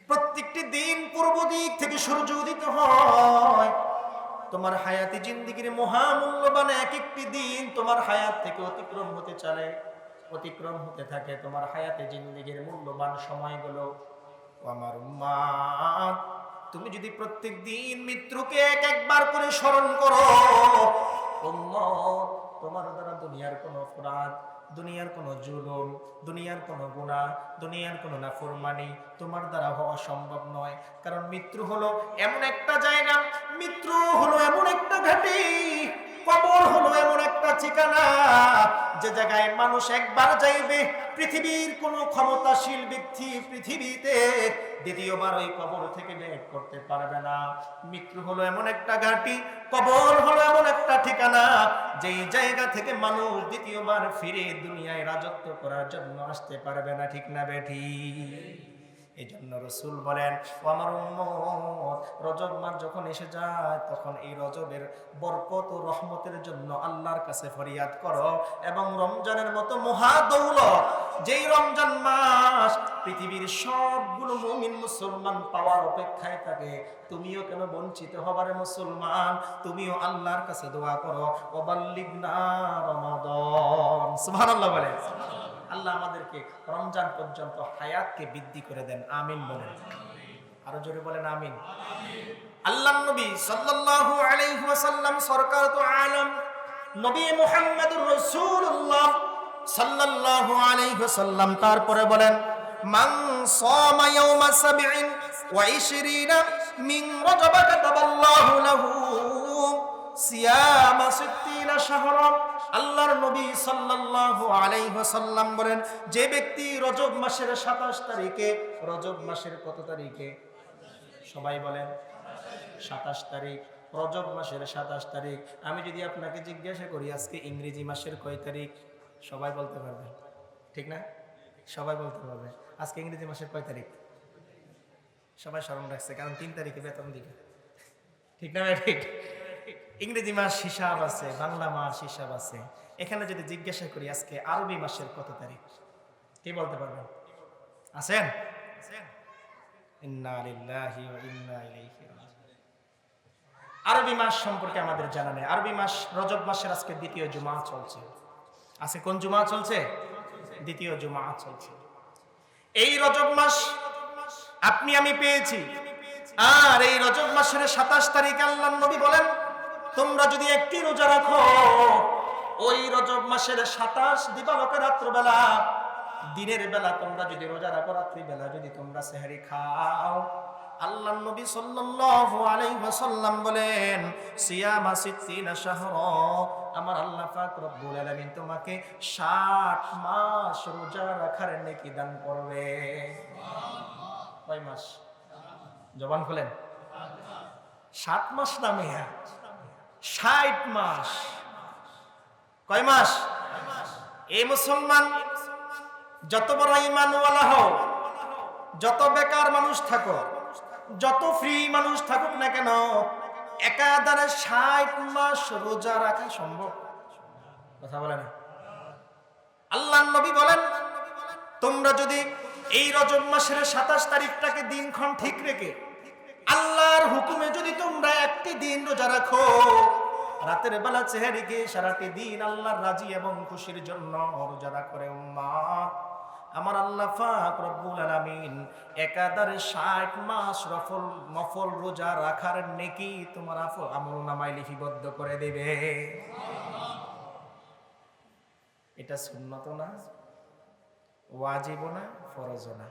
প্রত্যেকটি দিন পূর্ব দিক থেকে সূর্য উদিত হয়। তোমার হায়াতে জিন্দেগির মহামূল্যবান এক একটি দিন তোমার হায়াত থেকে অতিক্রম হতে চলে, অতিক্রম হতে থাকে তোমার হায়াতে জিন্দেগির মূল্যবান সময়গুলো। ও আমার উম্মাত, তুমি যদি প্রত্যেক দিন মৃত্যুকে এক একবার করে স্মরণ করো, উম্মত, তোমার দ্বারা দুনিয়ার কোনো অপরাধ, দুনিয়ার কোনো জুলুম, দুনিয়ার কোনো গুনাহ, দুনিয়ার কোনো নাফরমানি তোমার দ্বারা হওয়া সম্ভব নয়। কারণ মৃত্যু হলো এমন একটা জায়গা, মৃত্যু হলো এমন একটা ঘাঁটি, কবর হলো এমন একটা ঠিকানা যে জায়গায় মানুষ একবার যাইবে। পৃথিবীর কোনো ক্ষমতাশীল ব্যক্তি পৃথিবীতে দ্বিতীয়বার ওই কবর থেকে বের করতে পারবে না। মৃত্যু হলো এমন একটা ঘাঁটি, কবর হলো এমন একটা ঠিকানা যেই জায়গা থেকে মানুষ দ্বিতীয়বার ফিরে দুনিয়ায় রাজত্ব করার জন্য আসতে পারবে না। ঠিক না বেঠি? এই জন্য রাসূল বলেন, ও আমার উম্মত, রজব মাস যখন এসে যায় তখন এই রজবের বরকত ও রহমতের জন্য আল্লাহর কাছে ফরিয়াদ করো। এবং রমজানের মতো মহা দৌলত, যেই রমজান মাস পৃথিবীর সবগুলো মুমিন মুসলমান পাওয়ার অপেক্ষায় থাকে, তুমিও কেন বঞ্চিত হবারে মুসলমান? তুমিও আল্লাহর কাছে দোয়া করো, ওয়াবাল্লিগনা রমাদান। সুবহানাল্লাহ বলেন। আল্লাহ আমাদেরকে রমজান পর্যন্ত হায়াতকে বৃদ্ধি করে দেন, আমিন বলেন। আরো জোরে বলেন আমিন। আল্লাহর নবী সাল্লাল্লাহু আলাইহি ওয়াসাল্লাম সরকার তো আলম নবী মুহাম্মদুর রাসূলুল্লাহ সাল্লাল্লাহু আলাইহি ওয়াসাল্লাম তারপরে বলেন, মান সামা ইয়াওমা সাবঈন ওয়া 20 মিন রজব কাতাবাল্লাহু লাহু সিয়ামা 60 শাহরান। আল্লাহর নবী সাল্লাল্লাহু আলাইহি ওয়াসাল্লাম বলেন, যে ব্যক্তি রজব মাসের 27 তারিখে, রজব মাসের কত তারিখে? সবাই বলেন 27 তারিখ, রজব মাসের 27 তারিখ। আমি যদি আপনাকে জিজ্ঞাসা করি আজকে ইংরেজি মাসের কয় তারিখ, সবাই বলতে পারবে? ঠিক না? সবাই বলতে পারবে। আজকে ইংরেজি মাসের কয় তারিখ? সবাই স্মরণ রাখছে, কারণ 3 তারিখে বেতন দিবে। ঠিক না? ঠিক। ইংরেজি মাস হিসাব আছে, বাংলা মাস হিসাব আছে। এখানে যদি জিজ্ঞাসা করি আজকে আরবি মাসের কত তারিখ, কি বলতে পারবেন? আছেন? ইন্না লিল্লাহি ওয়া ইন্না ইলাইহি রাজিউন। আরবি মাস সম্পর্কে আমাদের জানা নেই। আরবি মাস রজব মাসের আজকে দ্বিতীয় জুমা চলছে। আছে কোন জুমা চলছে? দ্বিতীয় জুমা চলছে। এই রজব মাস আপনি আমি পেয়েছি। আর এই রজব মাসের 27 তারিখে আল্লাহর নবী বলেন, তোমরা যদি একটি রোজা রাখো, ওই রজব মাসের 27 দিবালোকের রাত্রবেলা, দিনের বেলা তোমরা যদি রোজা রাখো, রাত্রি বেলা যদি তোমরা সেহরি খাও, আল্লাহর নবী সাল্লাল্লাহু আলাইহি ওয়াসাল্লাম বলেন, সিয়ামা 60 শাহরা, আমার আল্লাহ পাক রব্বুল আলামিন তোমাকে 60 মাস রোজা রাখার নেকি দান করবে। কয় মাস? জবান খুলেন। 7 মাস না মিয়া, 60 মাস। কয় মাস? এই মুসলমান, যত বড় ঈমানওয়ালা হও, যত বেকার মানুষ থাকো, যত ফ্রি মানুষ থাকুক না কেন, একাধারে 60 মাস রোজা রাখা সম্ভব? কথা বলে না। আল্লাহর নবী বলেন, তোমরা যদি এই রজব মাসের 27 তারিখটাকে দিনক্ষণ ঠিক রেখে আল্লাহর হুকুমে যদি তোমরা একটি দিন রোজা রাখো, রাতের বেলা সেহরি খেয়ে সারাটি দিন আল্লাহর রাজি এবং খুশির জন্য রোজা করে উম্মাত, আমার আল্লাহ পাক রব্বুল আলামিন একাধারে 60 মাস নফল রোজা রাখার নেকি তোমার আমলনামায় লিপিবদ্ধ করে দেবে। এটা সুন্নত না, ওয়াজিব না, ফরজ না?